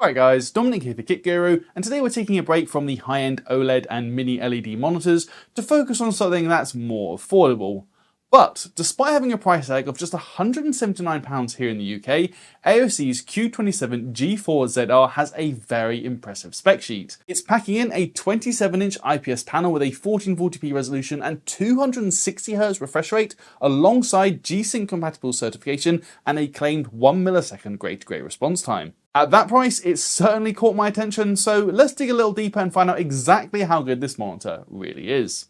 Alright guys, Dominic here for Kit Guru, and today we're taking a break from the high-end OLED and mini LED monitors to focus on something that's more affordable. But despite having a price tag of just £179 here in the UK, AOC's Q27G4ZR has a very impressive spec sheet. It's packing in a 27-inch IPS panel with a 1440p resolution and 260Hz refresh rate alongside G-Sync compatible certification and a claimed 1 millisecond grey-to-grey response time. At that price, it certainly caught my attention, so let's dig a little deeper and find out exactly how good this monitor really is.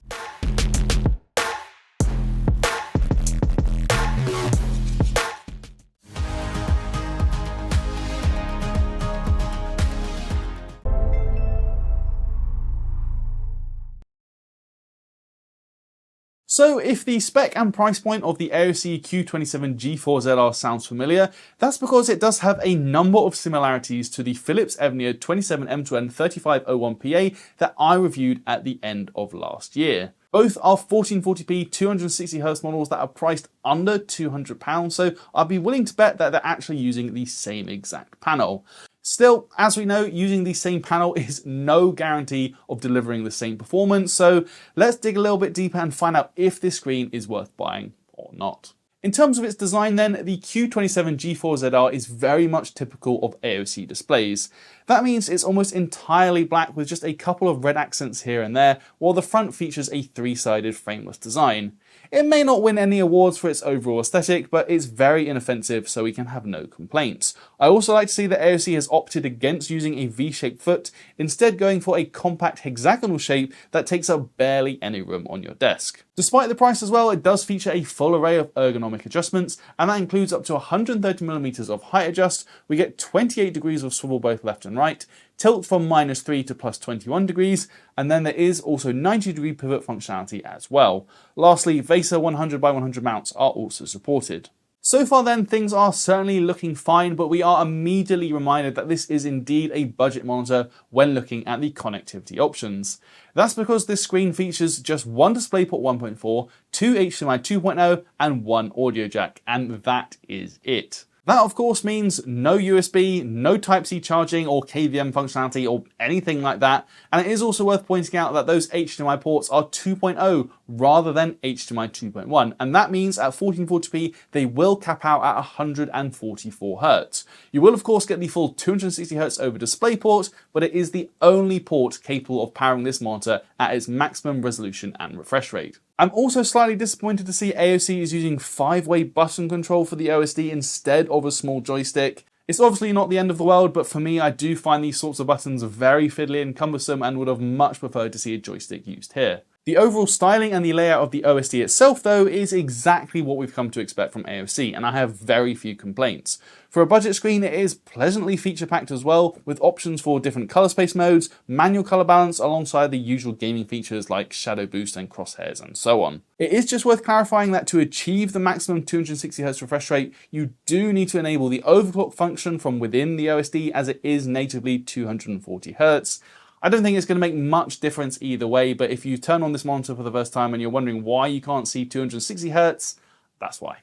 So if the spec and price point of the AOC Q27G4ZR sounds familiar, that's because it does have a number of similarities to the Philips Evnia 27M2N 3501PA that I reviewed at the end of last year. Both are 1440p 260Hz models that are priced under £200, so I'd be willing to bet that they're actually using the same exact panel. Still, as we know, using the same panel is no guarantee of delivering the same performance, so let's dig a little bit deeper and find out if this screen is worth buying or not. In terms of its design then, the Q27G4ZR is very much typical of AOC displays. That means it's almost entirely black with just a couple of red accents here and there, while the front features a three-sided frameless design. It may not win any awards for its overall aesthetic, but it's very inoffensive, so we can have no complaints. I also like to see that AOC has opted against using a V-shaped foot, instead going for a compact hexagonal shape that takes up barely any room on your desk. Despite the price as well, it does feature a full array of ergonomic adjustments, and that includes up to 130mm of height adjust. We get 28 degrees of swivel both left and right, tilt from -3 to +21 degrees, and then there is also 90-degree pivot functionality as well. Lastly, VESA 100x100 mounts are also supported. So far then, things are certainly looking fine, but we are immediately reminded that this is indeed a budget monitor when looking at the connectivity options. That's because this screen features just one DisplayPort 1.4, two HDMI 2.0, and one audio jack, and that is it. That of course means no USB, no Type-C charging or KVM functionality or anything like that, and it is also worth pointing out that those HDMI ports are 2.0 rather than HDMI 2.1, and that means at 1440p they will cap out at 144Hz. You will of course get the full 260Hz over DisplayPort, but it is the only port capable of powering this monitor at its maximum resolution and refresh rate. I'm also slightly disappointed to see AOC is using 5-way button control for the OSD instead of a small joystick. It's obviously not the end of the world, but for me I do find these sorts of buttons very fiddly and cumbersome and would have much preferred to see a joystick used here. The overall styling and the layout of the OSD itself though is exactly what we've come to expect from AOC, and I have very few complaints. For a budget screen it is pleasantly feature packed as well, with options for different colour space modes, manual colour balance alongside the usual gaming features like shadow boost and crosshairs and so on. It is just worth clarifying that to achieve the maximum 260Hz refresh rate you do need to enable the overclock function from within the OSD, as it is natively 240Hz. I don't think it's going to make much difference either way, but if you turn on this monitor for the first time and you're wondering why you can't see 260Hz, that's why.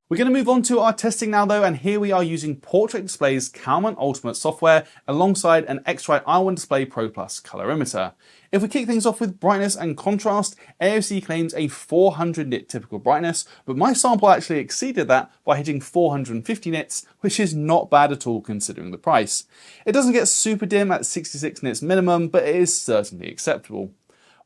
We're going to move on to our testing now though, and here we are using Portrait Display's Calman Ultimate software alongside an X-Rite R1 Display Pro Plus colorimeter. If we kick things off with brightness and contrast, AOC claims a 400 nit typical brightness, but my sample actually exceeded that by hitting 450 nits, which is not bad at all considering the price. It doesn't get super dim at 66 nits minimum, but it is certainly acceptable.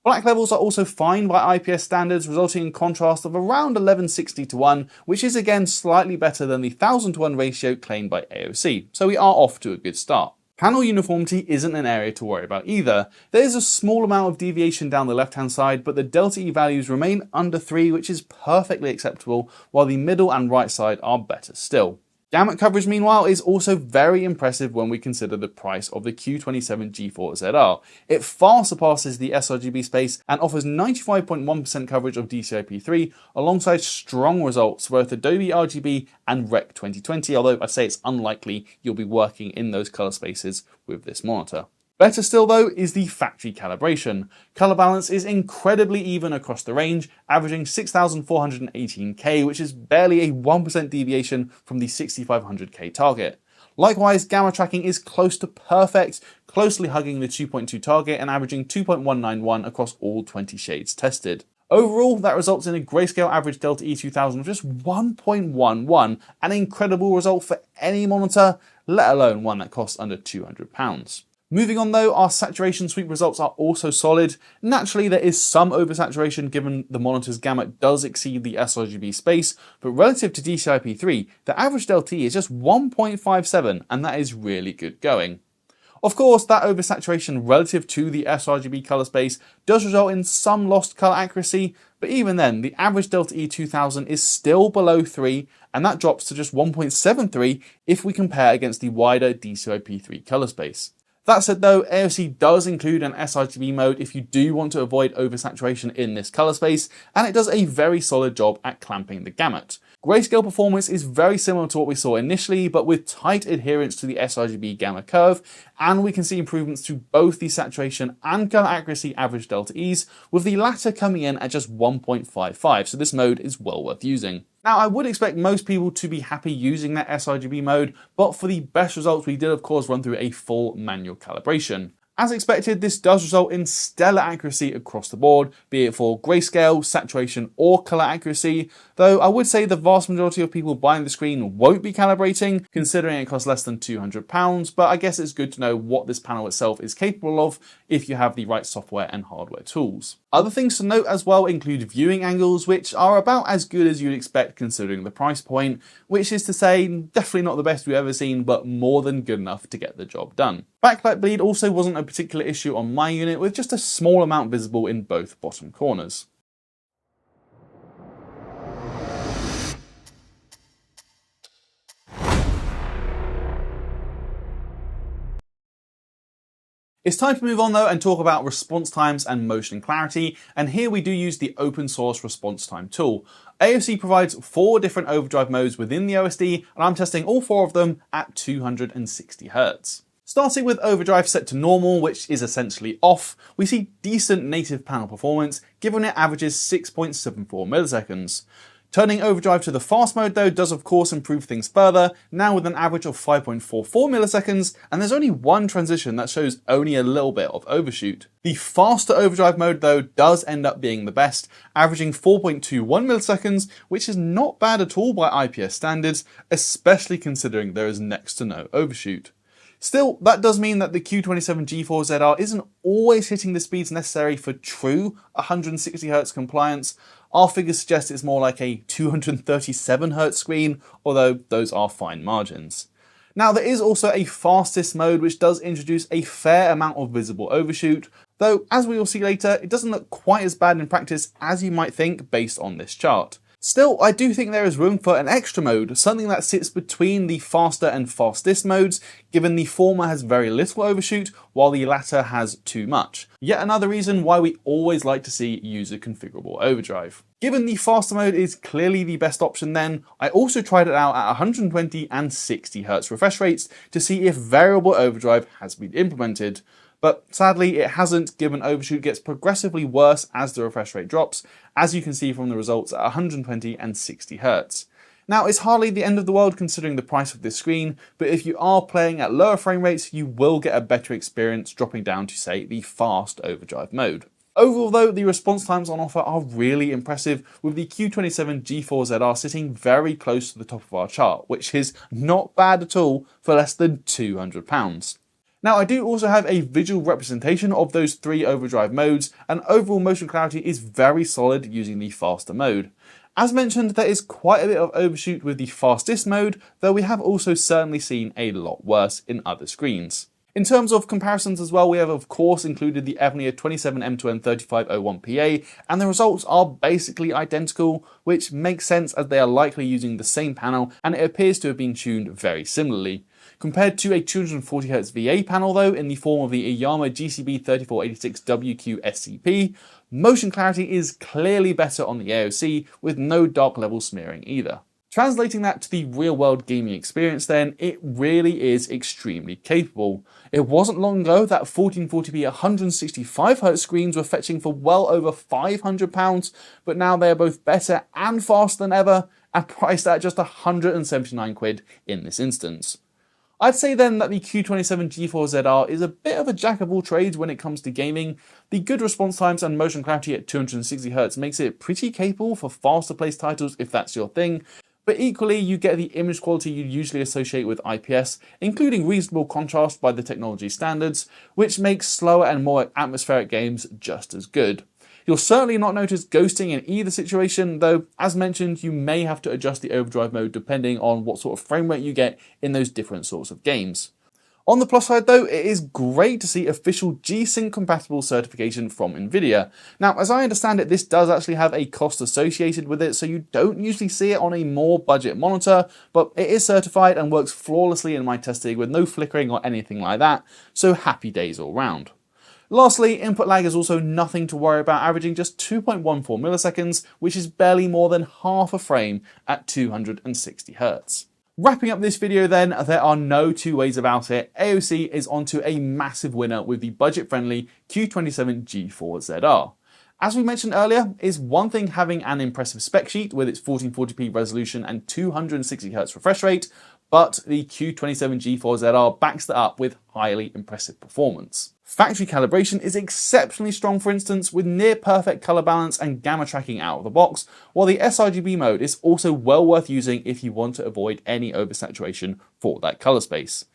Black levels are also fine by IPS standards, resulting in contrast of around 1160:1, which is again slightly better than the 1000:1 ratio claimed by AOC, so we are off to a good start. Panel uniformity isn't an area to worry about either. There is a small amount of deviation down the left hand side, but the delta E values remain under 3, which is perfectly acceptable, while the middle and right side are better still. Gamut coverage, meanwhile, is also very impressive when we consider the price of the Q27G4ZR. It far surpasses the sRGB space and offers 95.1% coverage of DCI-P3 alongside strong results for both Adobe RGB and Rec 2020, although I'd say it's unlikely you'll be working in those color spaces with this monitor. Better still though is the factory calibration. Color balance is incredibly even across the range, averaging 6418K, which is barely a 1% deviation from the 6500K target. Likewise, gamma tracking is close to perfect, closely hugging the 2.2 target and averaging 2.191 across all 20 shades tested. Overall, that results in a grayscale average Delta E 2000 of just 1.11, an incredible result for any monitor, let alone one that costs under £200. Moving on though, our saturation sweep results are also solid. Naturally, there is some oversaturation given the monitor's gamut does exceed the sRGB space, but relative to DCI-P3, the average Delta E is just 1.57, and that is really good going. Of course, that oversaturation relative to the sRGB color space does result in some lost color accuracy, but even then, the average Delta E 2000 is still below 3, and that drops to just 1.73 if we compare against the wider DCI-P3 color space. That said though, AOC does include an sRGB mode if you do want to avoid oversaturation in this color space, and it does a very solid job at clamping the gamut. Grayscale performance is very similar to what we saw initially, but with tight adherence to the sRGB gamma curve, and we can see improvements to both the saturation and color accuracy average Delta E's, with the latter coming in at just 1.55, so this mode is well worth using. Now, I would expect most people to be happy using that sRGB mode, but for the best results, we did of course run through a full manual calibration. As expected, this does result in stellar accuracy across the board, be it for grayscale, saturation, or color accuracy, though I would say the vast majority of people buying the screen won't be calibrating, considering it costs less than £200, but I guess it's good to know what this panel itself is capable of if you have the right software and hardware tools. Other things to note as well include viewing angles, which are about as good as you'd expect considering the price point, which is to say, definitely not the best we've ever seen, but more than good enough to get the job done. Backlight bleed also wasn't a particular issue on my unit, with just a small amount visible in both bottom corners. It's time to move on though and talk about response times and motion clarity, and here we do use the open source response time tool. AOC provides 4 different overdrive modes within the OSD, and I'm testing all 4 of them at 260 Hz. Starting with overdrive set to normal, which is essentially off, we see decent native panel performance given it averages 6.74 milliseconds. Turning overdrive to the fast mode though does of course improve things further, now with an average of 5.44 milliseconds, and there's only one transition that shows only a little bit of overshoot. The faster overdrive mode though does end up being the best, averaging 4.21 milliseconds, which is not bad at all by IPS standards, especially considering there is next to no overshoot. Still, that does mean that the Q27G4ZR isn't always hitting the speeds necessary for true 160Hz compliance. Our figures suggest it's more like a 237Hz screen, although those are fine margins. Now, there is also a fastest mode which does introduce a fair amount of visible overshoot, though as we will see later, it doesn't look quite as bad in practice as you might think based on this chart. Still, I do think there is room for an extra mode, something that sits between the faster and fastest modes, given the former has very little overshoot, while the latter has too much. Yet another reason why we always like to see user configurable overdrive. Given the faster mode is clearly the best option then, I also tried it out at 120 and 60 Hz refresh rates to see if variable overdrive has been implemented. But sadly it hasn't, given overshoot gets progressively worse as the refresh rate drops, as you can see from the results at 120 and 60 Hz. Now, it's hardly the end of the world considering the price of this screen, but if you are playing at lower frame rates, you will get a better experience dropping down to, say, the fast overdrive mode. Overall though, the response times on offer are really impressive, with the Q27G4ZR sitting very close to the top of our chart, which is not bad at all for less than £200. Now, I do also have a visual representation of those 3 overdrive modes, and overall motion clarity is very solid using the faster mode. As mentioned, there is quite a bit of overshoot with the fastest mode, though we have also certainly seen a lot worse in other screens. In terms of comparisons as well, we have of course included the Evnia 27M2N3501PA, and the results are basically identical, which makes sense as they are likely using the same panel and it appears to have been tuned very similarly. Compared to a 240Hz VA panel though, in the form of the Iyama GCB3486WQ SCP, motion clarity is clearly better on the AOC with no dark level smearing either. Translating that to the real-world gaming experience then, it really is extremely capable. It wasn't long ago that 1440p 165Hz screens were fetching for well over £500, but now they are both better and faster than ever, and priced at just 179 quid in this instance. I'd say then that the Q27G4ZR is a bit of a jack of all trades when it comes to gaming. The good response times and motion clarity at 260Hz makes it pretty capable for faster paced titles if that's your thing, but equally you get the image quality you usually associate with IPS, including reasonable contrast by the technology standards, which makes slower and more atmospheric games just as good. You'll certainly not notice ghosting in either situation, though as mentioned you may have to adjust the overdrive mode depending on what sort of frame rate you get in those different sorts of games. On the plus side though, it is great to see official G-Sync compatible certification from Nvidia. Now as I understand it, this does actually have a cost associated with it, so you don't usually see it on a more budget monitor, but it is certified and works flawlessly in my testing with no flickering or anything like that, so happy days all round. Lastly, input lag is also nothing to worry about, averaging just 2.14 milliseconds, which is barely more than half a frame at 260Hz. Wrapping up this video then, there are no two ways about it. AOC is onto a massive winner with the budget-friendly Q27G4ZR. As we mentioned earlier, it's one thing having an impressive spec sheet with its 1440p resolution and 260Hz refresh rate, but the Q27G4ZR backs that up with highly impressive performance. Factory calibration is exceptionally strong, for instance, with near perfect color balance and gamma tracking out of the box, while the sRGB mode is also well worth using if you want to avoid any oversaturation for that color space.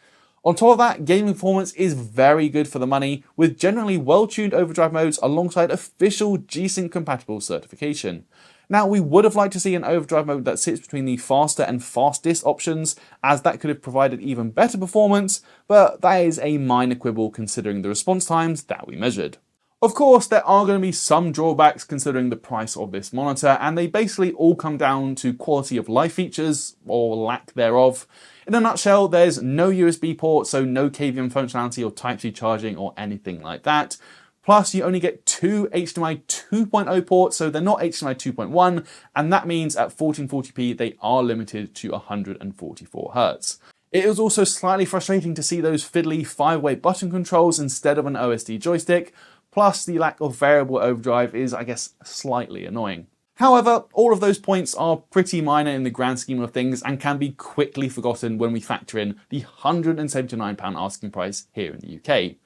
On top of that, gaming performance is very good for the money, with generally well-tuned overdrive modes alongside official G-Sync compatible certification. Now, we would have liked to see an overdrive mode that sits between the faster and fastest options, as that could have provided even better performance, but that is a minor quibble considering the response times that we measured. Of course, there are going to be some drawbacks considering the price of this monitor, and they basically all come down to quality of life features, or lack thereof. In a nutshell, there's no USB port, so no KVM functionality or Type-C charging or anything like that. Plus, you only get two HDMI 2.0 ports, so they're not HDMI 2.1, and that means at 1440p they are limited to 144Hz. It is also slightly frustrating to see those fiddly 5-way button controls instead of an OSD joystick, plus the lack of variable overdrive is, I guess, slightly annoying. However, all of those points are pretty minor in the grand scheme of things and can be quickly forgotten when we factor in the £179 asking price here in the UK.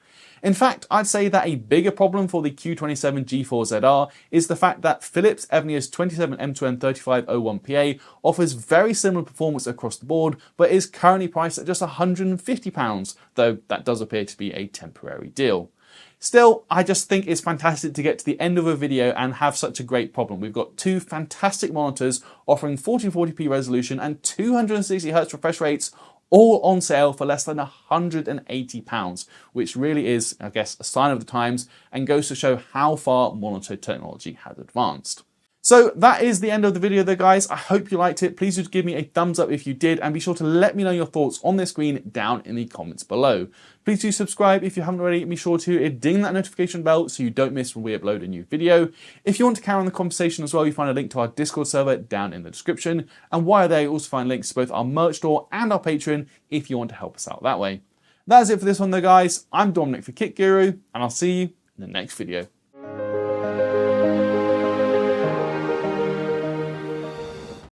In fact, I'd say that a bigger problem for the Q27G4ZR is the fact that Philips Evnia's 27M2N3501PA offers very similar performance across the board, but is currently priced at just £150, though that does appear to be a temporary deal. Still, I just think it's fantastic to get to the end of a video and have such a great problem. We've got two fantastic monitors offering 1440p resolution and 260Hz refresh rates, all on sale for less than £180, which really is, I guess, a sign of the times and goes to show how far monitor technology has advanced. So that is the end of the video there, guys. I hope you liked it. Please do give me a thumbs up if you did, and be sure to let me know your thoughts on this screen down in the comments below. Please do subscribe if you haven't already. Be sure to ding that notification bell so you don't miss when we upload a new video. If you want to carry on the conversation as well, you find a link to our Discord server down in the description. And while there, you also find links to both our merch store and our Patreon if you want to help us out that way. That is it for this one though, guys. I'm Dominic for Kit Guru, and I'll see you in the next video.